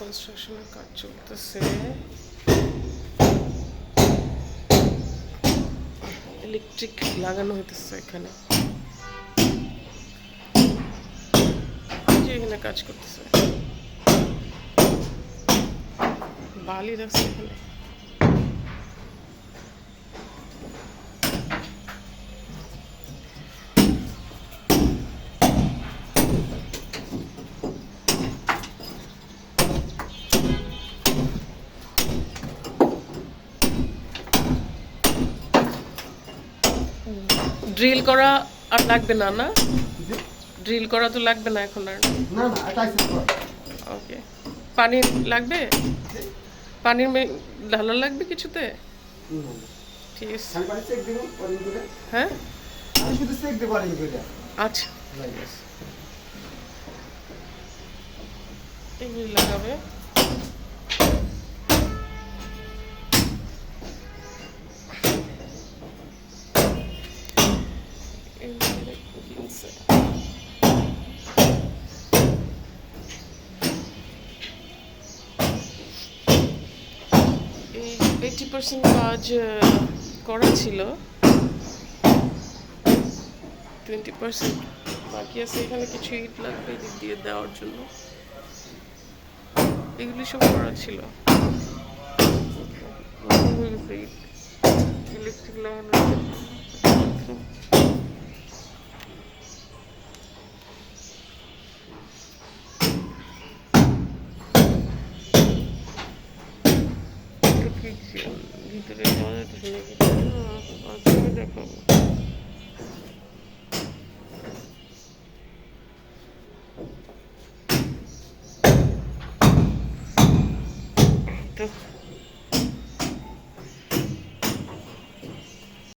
কনস্ট্রাকশনের কাজ চলতেছে। ইলেকট্রিক লাগানো হইতেছে এখানে, এখানে কাজ করতেছে, বালি রাখছে এখানে। ড্রিল করা আর লাগবে না, না ড্রিল করা তো লাগবে না এখন আর। ওকে, পানি লাগবে, পানির ঢালা লাগবে কিছুতে? ঠিক আছে, হ্যাঁ আচ্ছা, এগুলি লাগাবে। এই 80% কাজ করা ছিল, 20% বাকি আছে। এখানে কিছু ইট লাগবে এদিক দিয়ে দেওয়ার জন্য, এগুলি সব করা ছিল। ইলেকট্রিক লাগানো ভিতরে দেখাবো। তো